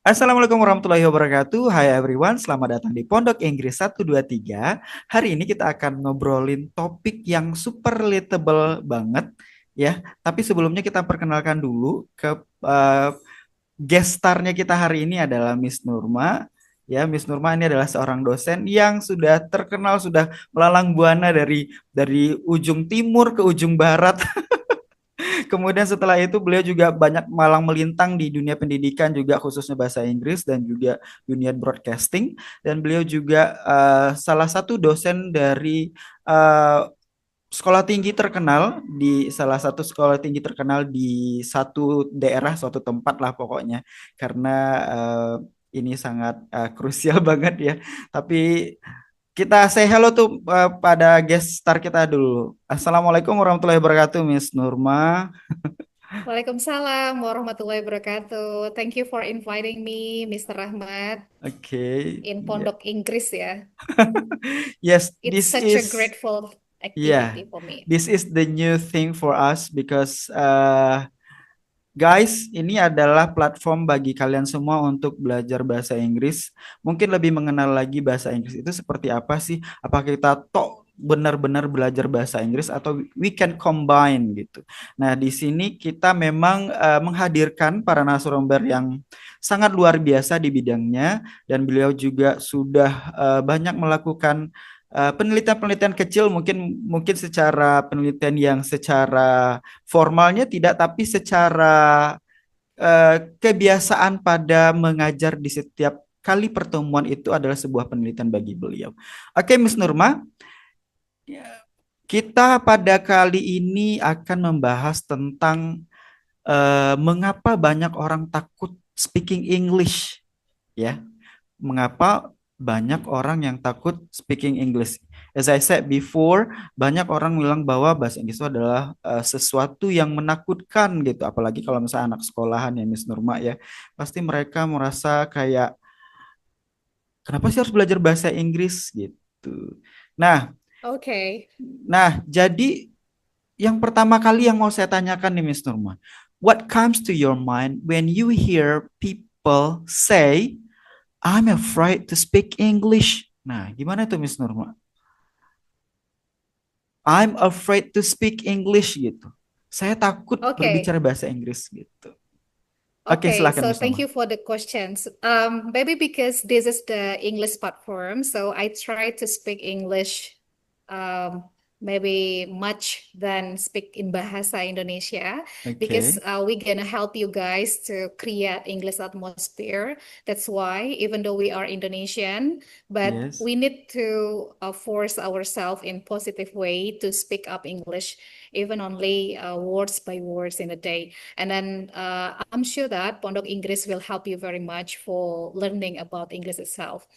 Assalamualaikum warahmatullahi wabarakatuh. Hai everyone, selamat datang di Pondok Inggris 123. Hari ini kita akan ngobrolin topik yang super relatable banget ya. Tapi sebelumnya kita perkenalkan dulu ke eh, guest starnya kita hari ini adalah Miss Nurma. Ya, Miss Nurma ini adalah seorang dosen yang sudah terkenal, sudah melalang buana dari ujung timur ke ujung barat. Kemudian setelah itu beliau juga banyak malang melintang di dunia pendidikan juga khususnya bahasa Inggris dan juga dunia broadcasting, dan beliau juga salah satu dosen dari eh, sekolah tinggi terkenal di salah satu sekolah tinggi terkenal di satu daerah suatu tempat lah pokoknya, karena eh, ini sangat krusial banget ya. Tapi kita say hello tuh pada guest star kita dulu. Assalamualaikum warahmatullahi wabarakatuh, Miss Nurma. Waalaikumsalam warahmatullahi wabarakatuh. Thank you for inviting me, Mr. Rahmat, Oke, in ya. Pondok Inggris ya. Yes, It's this such a is grateful yeah, activity for me. this is the new thing for us because guys, ini adalah platform bagi kalian semua untuk belajar bahasa Inggris. Mungkin lebih mengenal lagi bahasa Inggris itu seperti apa sih? Apakah kita tok benar-benar belajar bahasa Inggris atau we can combine gitu. Nah, di sini kita memang menghadirkan para narasumber yang sangat luar biasa di bidangnya, dan beliau juga sudah banyak melakukan penelitian-penelitian kecil, mungkin mungkin secara penelitian yang secara formalnya tidak, tapi secara kebiasaan pada mengajar di setiap kali pertemuan itu adalah sebuah penelitian bagi beliau. Oke, Miss Nurma, kita pada kali ini akan membahas tentang mengapa banyak orang takut speaking English, ya. Mengapa banyak orang yang takut speaking English? As I said before, banyak orang bilang bahwa bahasa Inggris itu adalah sesuatu yang menakutkan gitu. Apalagi kalau misalnya anak sekolahan ya, Miss Nurma ya. Pasti mereka merasa kayak, kenapa sih harus belajar bahasa Inggris gitu. Nah, Okay. jadi yang pertama kali yang mau saya tanyakan nih Miss Nurma, what comes to your mind when you hear people say I'm afraid to speak English? Nah, gimana tuh Miss Nurma? I'm afraid to speak English gitu. Saya takut Okay. berbicara bahasa Inggris gitu. Oke, Okay, silakan so Miss thank Nurma. you for the questions. Maybe because this is the English platform, so I try to speak English um, maybe much than speak in Bahasa Indonesia because Oke, we're gonna help you guys to create English atmosphere. That's why even though we are Indonesian, but yes. we need to force ourselves in positive way to speak up English, even only words by words in a day. And then I'm sure that Pondok Inggris will help you very much for learning about English itself.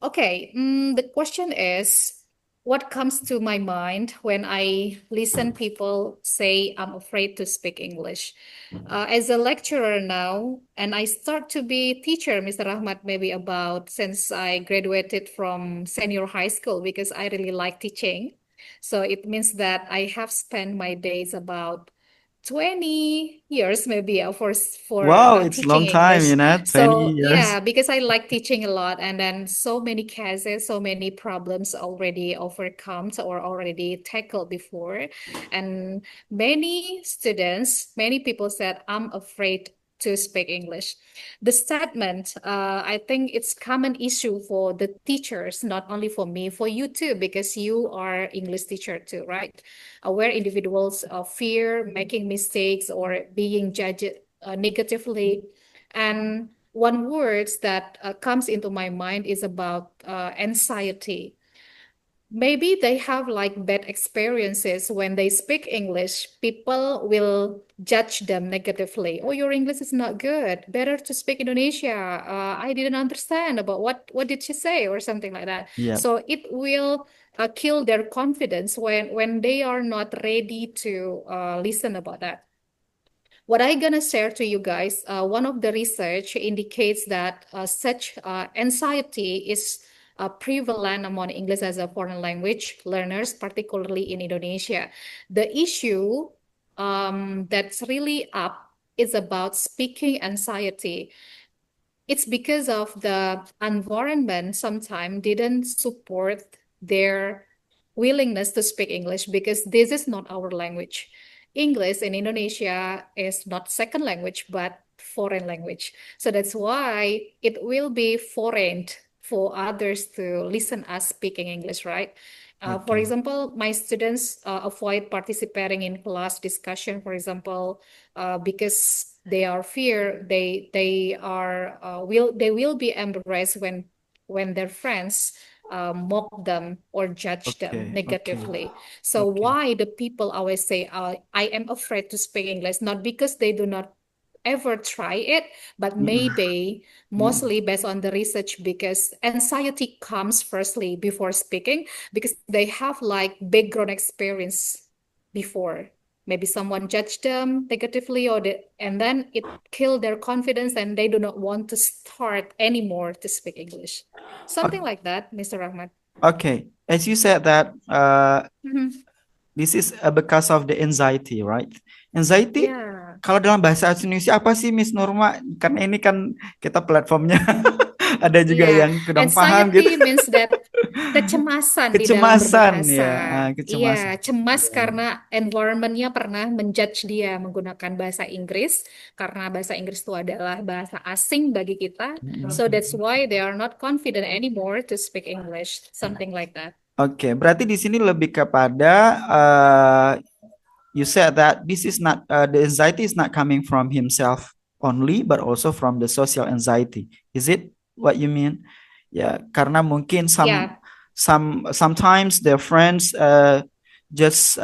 Okay, the question is, what comes to my mind when I listen people say I'm afraid to speak English? As a lecturer now, and I start to be teacher, Mr. Rahmat, maybe about since I graduated from senior high school because I really like teaching. So it means that I have spent my days about 20 years maybe for Wow, it's a teaching long time, English. 20 So years. yeah, because I like teaching a lot, and then so many cases, so many problems already overcome or already tackled before, and many students, many people said, I'm afraid to speak English. The statement, I think it's common issue for the teachers, not only for me, for you too, because you are English teacher too, right? Where individuals fear making mistakes or being judged negatively. And one word that comes into my mind is about anxiety. Maybe they have like bad experiences when they speak English. People will judge them negatively. Oh, your English is not good. Better to speak Indonesia. I didn't understand about what did she say or something like that. Yep. So it will kill their confidence when they are not ready to listen about that. What I gonna share to you guys, one of the research indicates that such anxiety is prevalent among English as a foreign language learners, particularly in Indonesia. The issue that's really up is about speaking anxiety. it's because of the environment sometimes didn't support their willingness to speak English because this is not our language. English in Indonesia is not second language but foreign language. So that's why it will be foreign for others to listen us speaking English, right? For Okay. example, my students avoid participating in class discussion, for example, because they are fear they will be embarrassed when their friends mock them or judge them Okay. Okay. negatively. So Okay. why the people always say, I am afraid to speak English? Not because they do not ever try it, but Mm-mm. maybe Mm-mm. mostly based on the research because anxiety comes firstly before speaking because they have like background experience before. Maybe someone judged them negatively and then it killed their confidence and they do not want to start anymore to speak English. Something O- like that, Mr. Rahmat. Okay. As you said that Mhm. this is because of the anxiety, right? Anxiety Yeah. kalau dalam bahasa Indonesia apa sih Miss Nurma? Karena ini kan kita platformnya ada juga Yeah, yang kurang paham gitu. anxiety means that kecemasan di dalam Kecemasan berbahasa. ya, Iya, kecemasan. cemas Ya. karena environment-nya pernah menjudge dia menggunakan bahasa Inggris, karena bahasa Inggris itu adalah bahasa asing bagi kita. So that's Mm-mm. why they are not confident anymore to speak English, something like that. Oke, berarti di sini lebih kepada you said that this is not the anxiety is not coming from himself only, but also from the social anxiety. Is it what you mean? Ya, karena mungkin Yeah. sometimes their friends just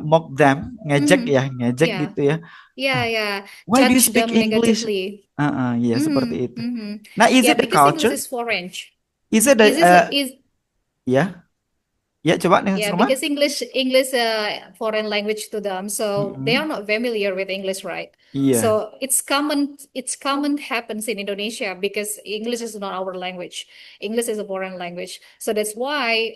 mock them, ngejek Mm-hmm. ya, ngejek Yeah. gitu ya. Yeah, yeah. Why do you Judge speak them English? negatively. Ya Mm-hmm. seperti itu. Mm-hmm. Nah, is Yeah, it the because English culture? is foreign. Is it the Is ya? Ya coba nih Yeah, Nurma. because English foreign language to them, so they are Mm-mm. not familiar with English, right? Iya. So it's common happens in Indonesia because English is not our language. English is a foreign language. So that's why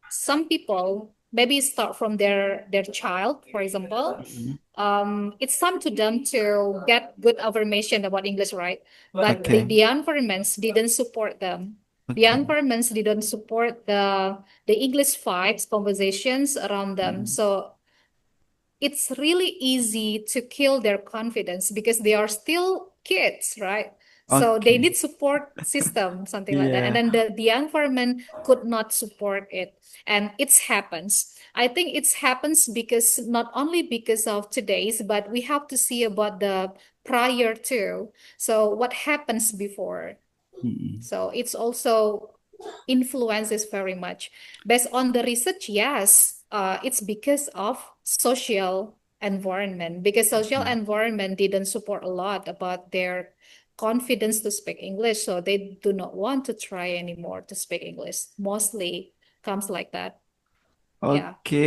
some people maybe start from their child, for example. Mm-mm. It's time to them to get good information about English, right? But the, Oke. the environments didn't support them. The Oke. environments didn't support the English vibes, conversations around them. Mm-mm. So it's really easy to kill their confidence because they are still kids, right? So they Oke. need support system, something like that. And Iya. then the environment could not support it. And it happens. I think it happens because not only because of today's, but we have to see about the prior to. So what happens before? Mm-mm. So it's also influences very much. Based on the research, yes, it's because of social environment. Because social Oke. environment didn't support a lot about their confidence to speak English, so they do not want to try anymore to speak English. Mostly comes like that. Yeah. Oke.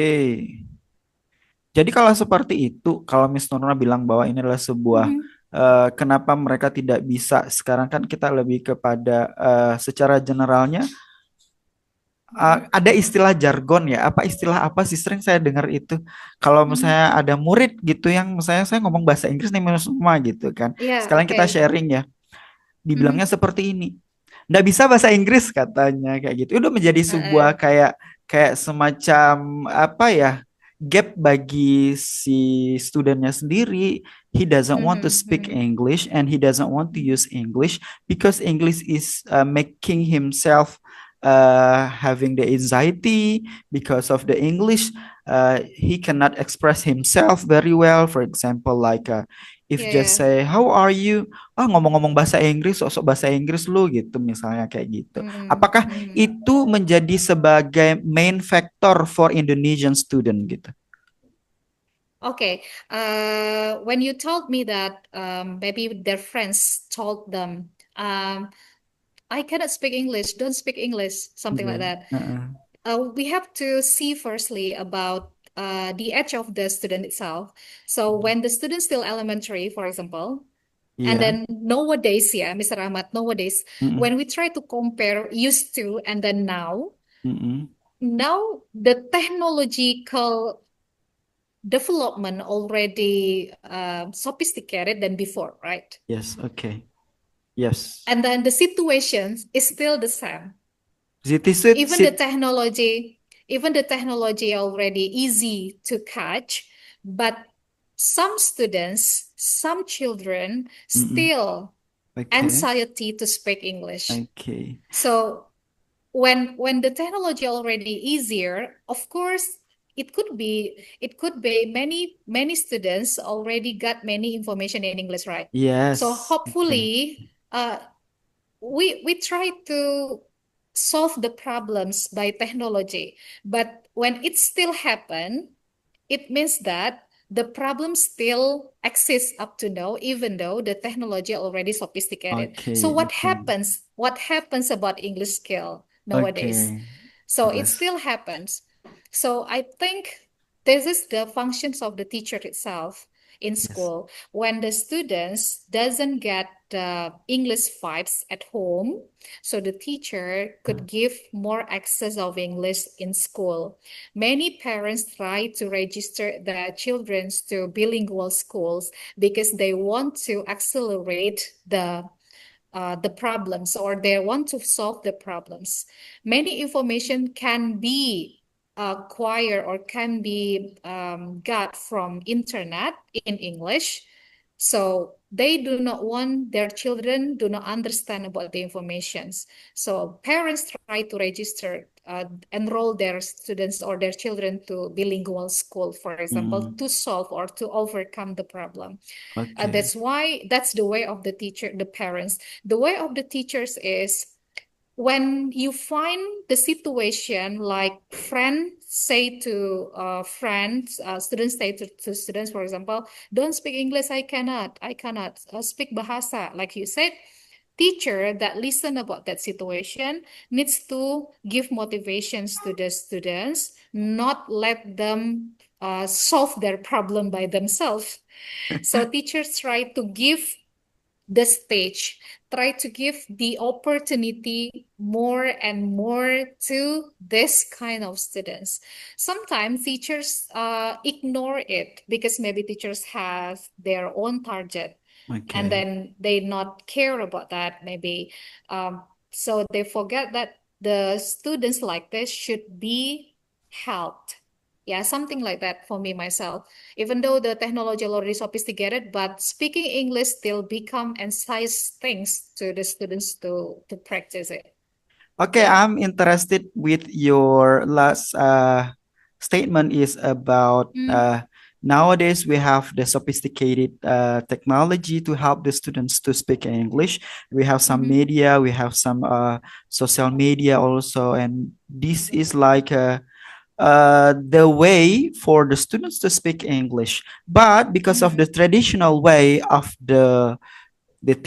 Jadi kalau seperti itu, kalau Miss Nurna bilang bahwa ini adalah sebuah Mhm. kenapa mereka tidak bisa, sekarang kan kita lebih kepada secara generalnya ada istilah jargon ya. Apa istilah apa sih sering saya dengar itu. Kalau Mhm. misalnya ada murid gitu yang misalnya saya ngomong bahasa Inggris nih semua gitu kan. Yeah. Sekarang kita Okay. sharing ya. Dibilangnya Mhm. seperti ini. Nggak bisa bahasa Inggris katanya kayak gitu. Udah menjadi sebuah Uh, kayak kayak semacam apa ya gap bagi si studentnya sendiri. He doesn't want to mhm. speak Mhm. English and he doesn't want to use English because English is making himself having the anxiety because of the English. He cannot express himself very well. For example, like if Yeah. just Yeah. say how are you, ngomong-ngomong bahasa Inggris, sosok bahasa Inggris lu gitu misalnya kayak gitu. Mhm. Apakah Mhm. itu menjadi sebagai main factor for Indonesian student gitu? Okay. When you told me that maybe their friends told them, I cannot speak English, don't speak English, something Iya. like that. Heeh. We have to see firstly about the age of the student itself. So when the student still elementary, for example, and Iya. then nowadays, yeah, Mr. Ahmad, nowadays, Mm-mm. when we try to compare used to and then Mm-mm. now the technological development already sophisticated than before, right? Yes, okay. Yes. And then the situation is still the same. It is it. Even the technology, even the technology already easy to catch, but some students, some children Mm-mm. still Okay. anxiety to speak English. Okay. So when the technology already easier, of course it could be many students already got many information in English, right? So Yes. Okay. hopefully we try to solve the problems by technology, but when it still happen, it means that the problem still exists up to now, even though the technology already sophisticated. So Okay. what Okay. happens? What happens about English skill nowadays? Okay. So it Yes. still happens. So I think this is the functions of the teacher itself in Yes. school. When the students doesn't get the English vibes at home, so the teacher could give more access of English in school. Many parents try to register their children to bilingual schools because they want to accelerate the problems, or they want to solve the problems. Many information can be acquired or can be got from internet in English. So they do not want their children do not understand about the informations. So parents try to register, enroll their students or their children to bilingual school, for example, Mm. to solve or to overcome the problem. Okay. That's the way of the teacher, the parents. The way of the teachers is when you find the situation like friends say to friends, students say to students, for example, don't speak English, I cannot speak Bahasa, like you said. Teacher that listen about that situation needs to give motivations to the students, not let them solve their problem by themselves. So teachers try to give the stage, try to give the opportunity more and more to this kind of students. Sometimes teachers ignore it because maybe teachers have their own target, and Okay. then they not care about that maybe. um, so they forget that the students like this should be helped. Yeah, something like that for me myself. Even though the technology already sophisticated, but speaking English still become and size things to the students to practice it. Okay, Yeah. I'm interested with your last statement is about Mm, nowadays we have the sophisticated technology to help the students to speak English. We have some mm-hmm. media, we have some social media also, and this is like the way for the students to speak English. But because of the Mm-hmm. traditional way of the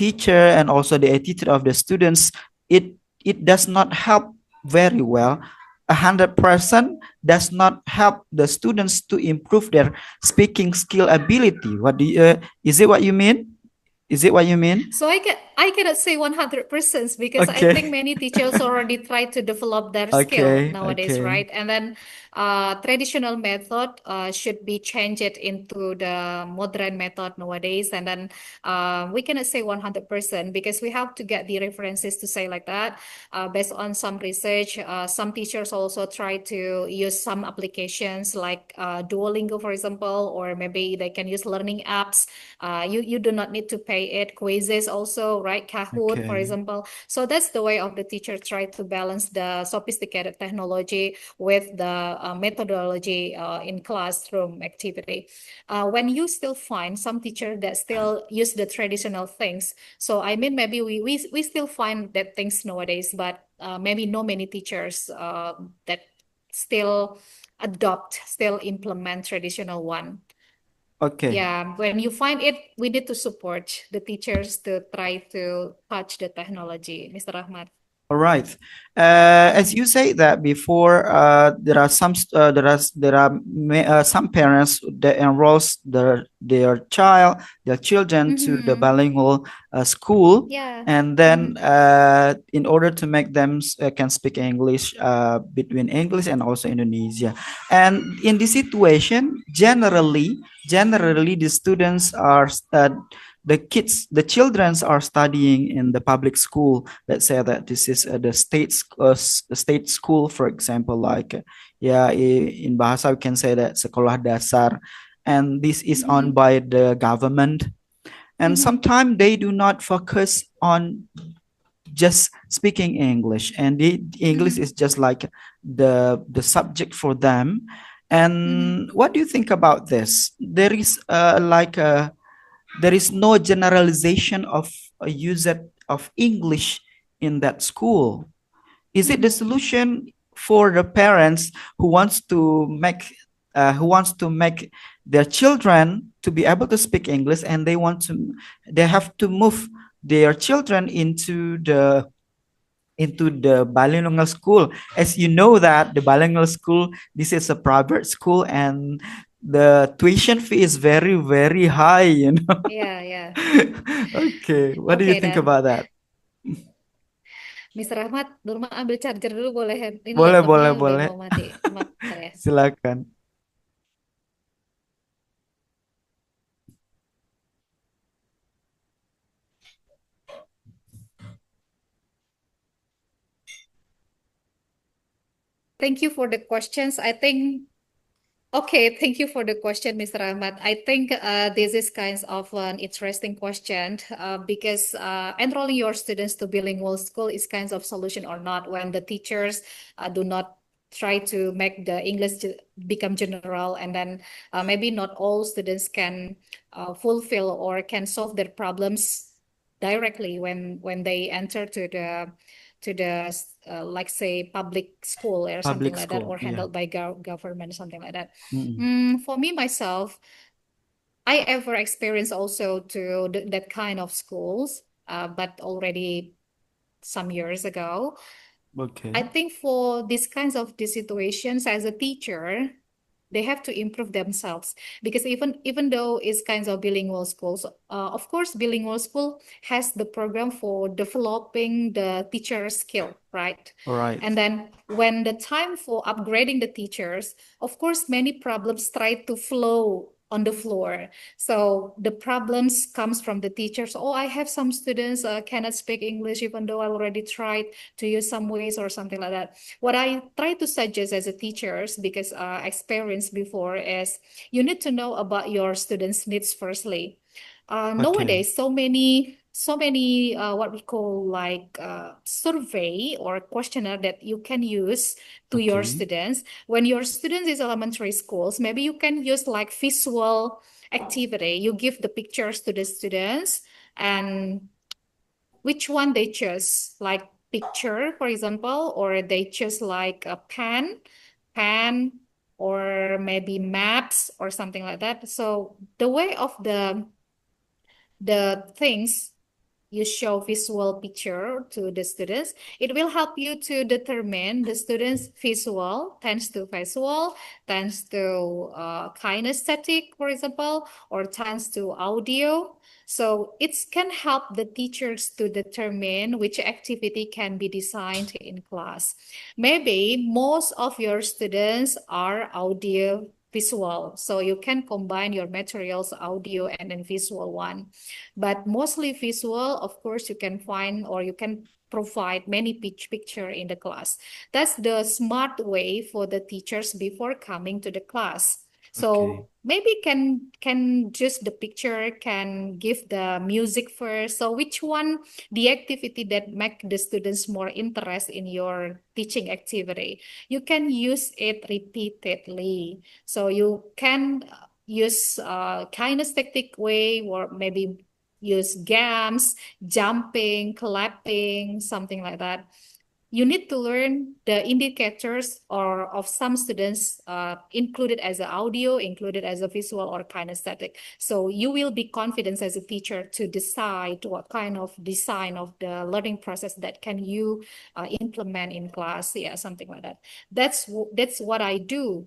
teacher and also the attitude of the students, it does not help very well. 100% does not help the students to improve their speaking skill ability. What do you, is it what you mean? Is it what you mean? So I cannot say 100% because I think Okay. many teachers already try to develop their skill Okay. nowadays, Okay. right? And then traditional method should be changed into the modern method nowadays. And then we cannot say 100% because we have to get the references to say like that. Based on some research, some teachers also try to use some applications like Duolingo, for example, or maybe they can use learning apps. You do not need to pay it. Quizzes also, right? Kahoot, for Okay. example. So that's the way of the teacher try to balance the sophisticated technology with the methodology in classroom activity. When you still find some teacher that still use the traditional things, so I mean maybe we still find that things nowadays, but maybe no many teachers that still adopt, still implement traditional one. Okay. Yeah, when you find it, we need to support the teachers to try to touch the technology, Mr. Ahmad. All right. As you say that before, there are some parents that enrolls their their children to the Mm-hmm. bilingual school, Yeah. and then Mm-hmm. in order to make them can speak English between English and also Indonesia, and in this situation, generally the students are the childrens are studying in the public school. Let's say that this is the state school, for example, like yeah, in bahasa we can say that sekolah dasar, and this is owned Mm-hmm. by the government. And Mm-hmm. sometimes they do not focus on just speaking English, and the English is Mm-hmm. just like the subject for them. And Mm-hmm. what do you think about this? There is no generalization of a usage of English in that school. Is it the Mm-hmm. solution for the parents who wants to make their children to be able to speak English, and they have to move their children into the bilingual school? As you know that the bilingual school, this is a private school, and the tuition fee is very very high, you know. Yeah, yeah. Okay, what do you Okay think then. about that? Mr. Rahmat, Nurma ambil charger dulu boleh. Ini Boleh, laptopnya boleh, udah boleh. mau mati. Bentar ya. Silakan. Thank you for the questions. I think Okay, thank you for the question, Mr. Ahmad. I think this is kind of an interesting question because enrolling your students to bilingual school is kind of solution or not when the teachers do not try to make the English become general, and then maybe not all students can fulfill or can solve their problems directly when they enter to the like say public school or something Public like that, school, or yeah. handled by government, something like that. Mm-mm. For me myself, I ever experienced also to that kind of schools, but already some years ago. I Okay. think for these kinds of these situations as a teacher, they have to improve themselves because even though it's kinds of bilingual schools, of course bilingual school has the program for developing the teacher skill, right? All right. And then when the time for upgrading the teachers, of course many problems try to flow on the floor. So the problems comes from the teachers. Oh, I have some students cannot speak English even though I already tried to use some ways or something like that. What I try to suggest as a teachers, because experience before, is you need to know about your students' needs firstly. Okay. Nowadays, so many what we call like survey or questionnaire that you can use to your Okay. students. When your students is elementary schools, maybe you can use like visual activity. You give the pictures to the students and which one they choose, like picture, for example, or they choose like a pen, or maybe maps or something like that. So the way of the things you show visual picture to the students, it will help you to determine the students visual tends to kinesthetic, for example, or tends to audio. So it can help the teachers to determine which activity can be designed in class. Maybe most of your students are audio visual, so you can combine your materials audio and then visual one, but mostly visual. Of course you can find or you can provide many picture in the class. That's the smart way for the teachers before coming to the class. Okay. So maybe can just the picture can give the music first. So which one the activity that make the students more interest in your teaching activity, you can use it repeatedly. So you can use kinesthetic way, or maybe use games, jumping, clapping, something like that. You need to learn the indicators or of some students included as an audio, included as a visual or kinesthetic. So you will be confident as a teacher to decide what kind of design of the learning process that can you implement in class. Yeah, something like that. That's what I do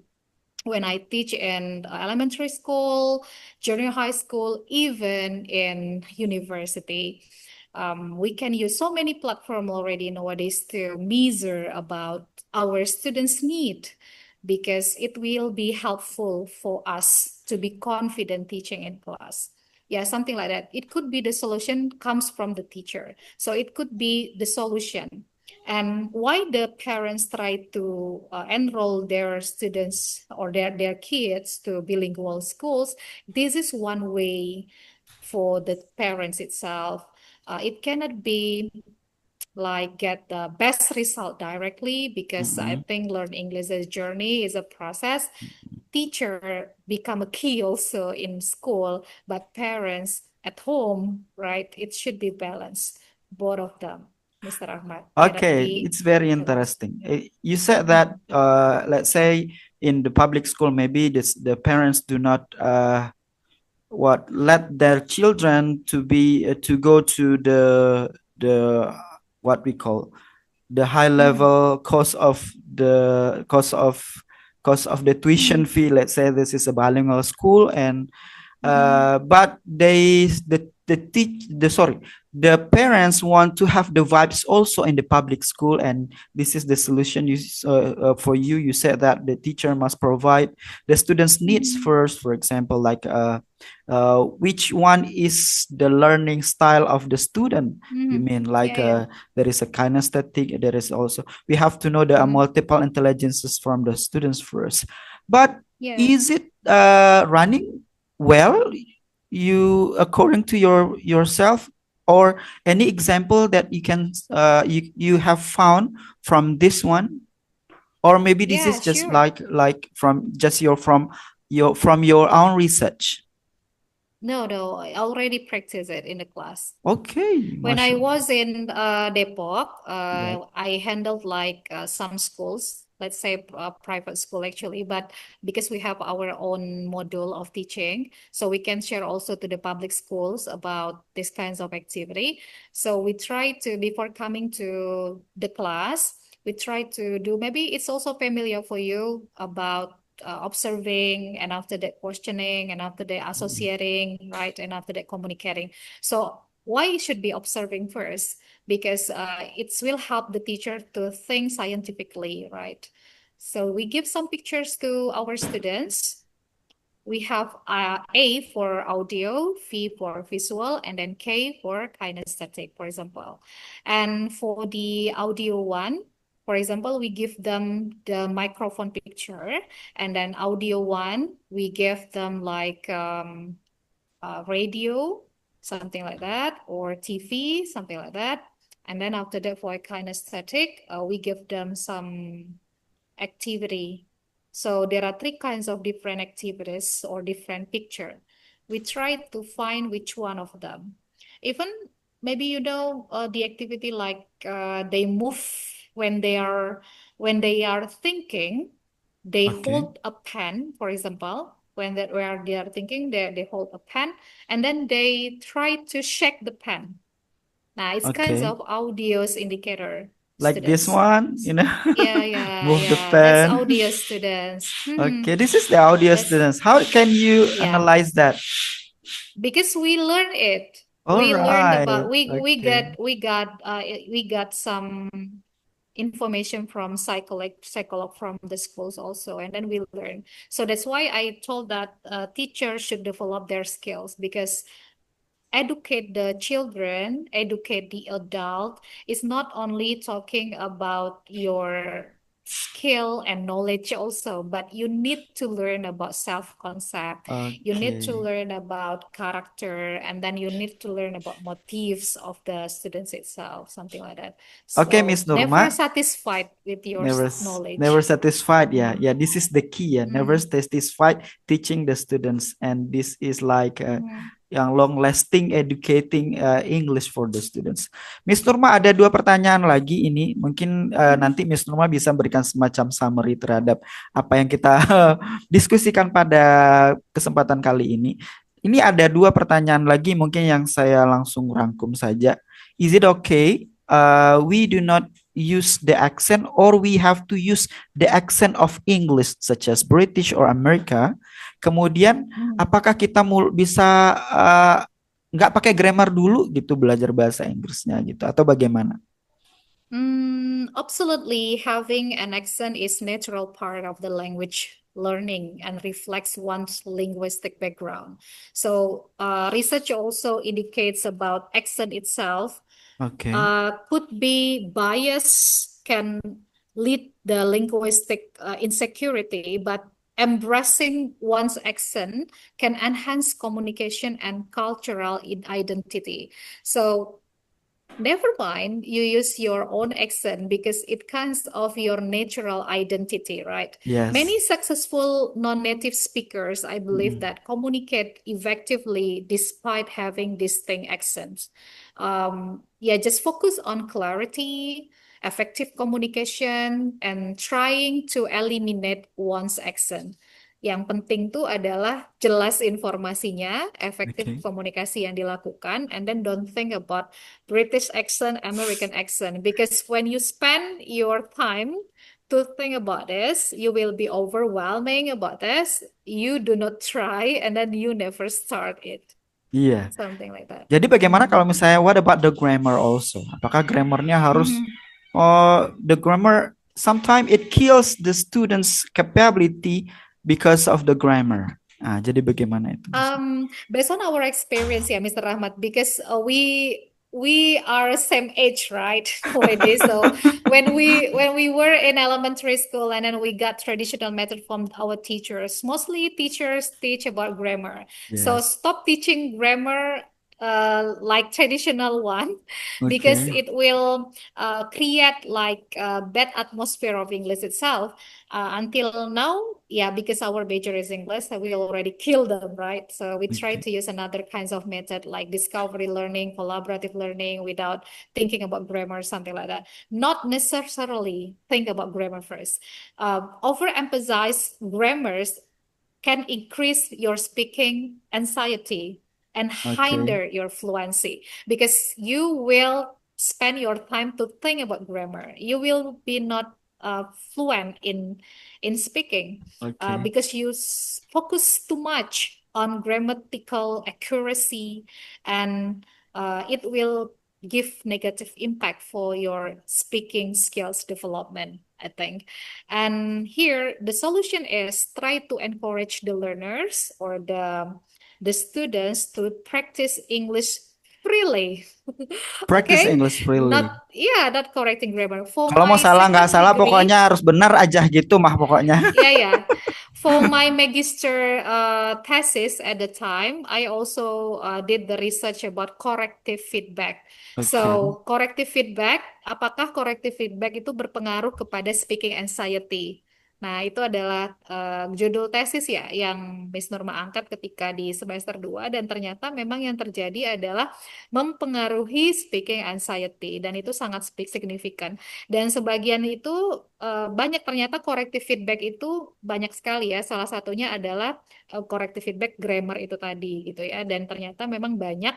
when I teach in elementary school, junior high school, even in university. We can use so many platforms already nowadays to measure about our students' need, because it will be helpful for us to be confident teaching in class. Yeah, something like that. It could be the solution comes from the teacher. So it could be the solution. And why the parents try to enroll their students or their kids to bilingual schools, this is one way for the parents itself. It cannot be like get the best result directly because I Mm-mm. think learn English as a journey is a process. Teacher become a key also in school, but parents at home, right? It should be balanced, both of them, Mr. Ahmad, cannot Okay, be it's very too much. interesting. You said that, Mhm. let's say in the public school, maybe the parents do not what let their children to be to go to the what we call the high Mhm. level cost of the tuition Mhm. fee. Let's say this is a bilingual school, and Mhm. but the teach the sorry the parents want to have the vibes also in the public school, and this is the solution for you. You said that the teacher must provide the students needs Mhm. first, for example, like which one is the learning style of the student. You Mhm. mean like Yeah, yeah. there is a kinesthetic, there is also we have to know the Mhm. multiple intelligences from the students first. But Yeah. is it running well, you according to yourself, or any example that you can you have found from this one, or maybe this Yeah, is just sure. like from just from your own research. No, no, I already practice it in the class. Okay, When I mashallah. was in Depok, Yeah. I handled like some schools, let's say private school actually, but because we have our own module of teaching, so we can share also to the public schools about these kinds of activity. So we try to, before coming to the class, we try to do, maybe it's also familiar for you about observing and after that questioning and after that Mm. associating, right? And after that communicating. So why you should be observing first? Because it will help the teacher to think scientifically, right? So we give some pictures to our students. We have A for audio, V for visual, and then K for kinesthetic, for example. And for the audio one, for example, we give them the microphone picture, and then audio one, we give them like radio, something like that, or TV, something like that. And then after that, for kinesthetic, we give them some activity. So there are three kinds of different activities or different picture. We try to find which one of them. Even maybe the activity like they move when they are thinking, they Okay. hold a pen, for example, when that where they are thinking, they hold a pen and then they try to shake the pen. Now it's kinds Okay. of audios indicator Like this students. one, Yeah, yeah, move the yeah. That's pen. audio students. Okay, this is the audio That's students. How can you yeah. analyze that? Because we learn it. All We learned right. about Okay. we got some information from psycholog from the schools also, and then we learn. So that's why I told that teachers should develop their skills because educate the children, educate the adult is not only talking about your skill and knowledge also, but you need to learn about self-concept. You need to Okay. learn about character, and then you need to learn about motives of the students itself, something like that. Okay, Miss So never Nurma. satisfied with your Never knowledge. satisfied. Yeah, Mm. yeah. This is the key. Yeah, never Mm. satisfied teaching the students, and this is like Mm. yang long lasting educating English for the students. Miss Nurma, ada dua pertanyaan lagi ini. Mungkin nanti Mm. Miss Nurma bisa berikan semacam summary terhadap apa yang kita diskusikan pada kesempatan kali ini. Ini ada dua pertanyaan lagi mungkin yang saya langsung rangkum saja. Is it okay? We do not use the accent, or we have to use the accent of English such as British or America. Kemudian Mm. apakah kita bisa nggak pakai grammar dulu gitu belajar bahasa Inggrisnya gitu, atau bagaimana? Absolutely, having an accent is natural part of the language. learning and reflects one's linguistic background. So research also indicates about accent itself Oke. could be bias, can lead the linguistic insecurity, but embracing one's accent can enhance communication and cultural identity. So never mind, you use your own accent because it comes of your natural identity, right? Yes. Many successful non-native speakers, I believe, Mm. that communicate effectively despite having distinct accents. Yeah, just focus on clarity, effective communication, and trying to eliminate one's accent. Yang penting tuh adalah jelas informasinya, efektif Oke. komunikasi yang dilakukan, and then don't think about British accent, American accent. Because when you spend your time to think about this, you will be overwhelming about this. You do not try, and then you never start it. Iya. Something like that. Jadi bagaimana kalau Mhm. misalnya what about the grammar also? Apakah grammarnya harus Mhm. the grammar sometimes it kills the students' capability because of the grammar. Ah, jadi bagaimana itu? Based on our experience, yeah, Mr. Rahmat, because we are same age, right? Already. So when we were in elementary school and then we got traditional method from our teachers, mostly teachers teach about grammar. So Yes. stop teaching grammar like traditional one because Oke. it will create like a bad atmosphere of English itself. Until now, yeah, because our major is English, so we already killed them, right? So we try Oke. to use another kinds of method like discovery learning, collaborative learning without thinking about grammar, something like that. Not necessarily think about grammar first. Overemphasize grammars can increase your speaking anxiety and Oke. hinder your fluency because you will spend your time to think about grammar. You will be not fluent in speaking Oke. because you focus too much on grammatical accuracy and it will give negative impact for your speaking skills development, I think. And here the solution is try to encourage the learners or the students to practice English freely. Practice Okay? English Not freely. yeah, not correcting grammar. For Kalau mau my salah nggak second salah, pokoknya degree, harus benar aja gitu mah pokoknya. yeah, yeah. For my magister thesis at the time, I also did the research about corrective feedback. Oke. So, corrective feedback, apakah corrective feedback itu berpengaruh kepada speaking anxiety? Nah, itu adalah judul tesis ya yang Miss Nurma angkat ketika di semester 2 dan ternyata memang yang terjadi adalah mempengaruhi speaking anxiety dan itu sangat signifikan. Dan sebagian itu banyak ternyata corrective feedback itu banyak sekali ya. Salah satunya adalah corrective feedback grammar itu tadi gitu ya. Dan ternyata memang banyak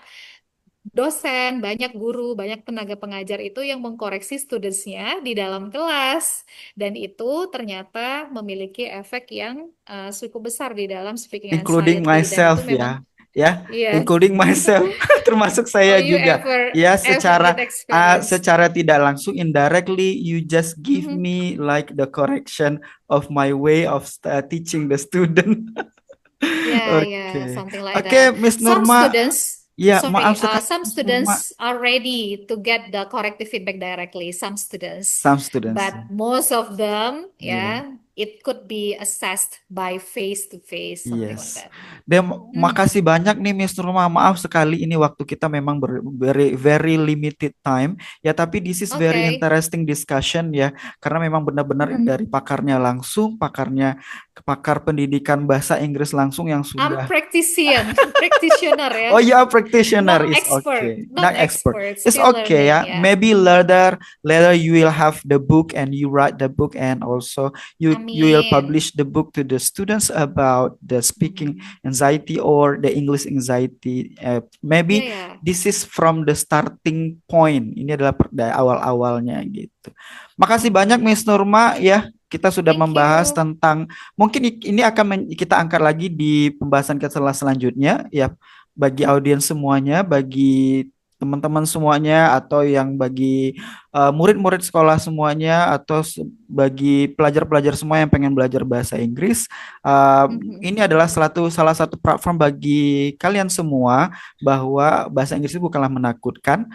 dosen, banyak guru, banyak tenaga pengajar itu yang mengkoreksi studentsnya di dalam kelas. Dan itu ternyata memiliki efek yang cukup besar di dalam speaking Including anxiety. Dan itu myself memang, ya. Ya, iya. including myself termasuk Oh, saya you juga. ever Ya, ever secara did experience? secara tidak langsung indirectly you just give Mhm. me like the correction of my way of teaching the student. Yeah, yeah, Oke. something like Oke, that. Miss Some Nurma. students, Ya, maaf sorry, sekali some Miss Nurma. students are ready to get the corrective feedback directly. Some students, Some students. but most of them, Ya. yeah, it could be assessed by face to face, something like Yes. that. Dan Mhm. makasih banyak nih Miss Nurma. Maaf sekali ini waktu kita memang very, very limited time. Ya, tapi this is very Okay. interesting discussion ya. Karena memang benar-benar ini Mhm. dari pakarnya langsung, pakar pendidikan bahasa Inggris langsung yang I'm sudah. practitioner, practitioner, Oh ya, yeah, practitioner not is expert, okay. not Not expert. expert, It's still okay learning, ya. yeah. Maybe later you will have the book and you write the book and also you will Amin. publish the book to the students about the speaking Mhm. anxiety or the English anxiety. Ya, Maybe ya. this is from the starting point. Ini adalah dari awal-awalnya gitu. Makasih banyak Mhm. Miss Nurma ya. Kita sudah Thank membahas you. tentang mungkin ini akan kita angkat lagi di pembahasan selanjutnya ya bagi audiens semuanya, bagi teman-teman semuanya, atau yang bagi murid-murid sekolah semuanya, atau bagi pelajar-pelajar semua yang pengen belajar bahasa Inggris. eh, Mhm. ini adalah salah satu platform bagi kalian semua bahwa bahasa Inggris itu bukanlah menakutkan,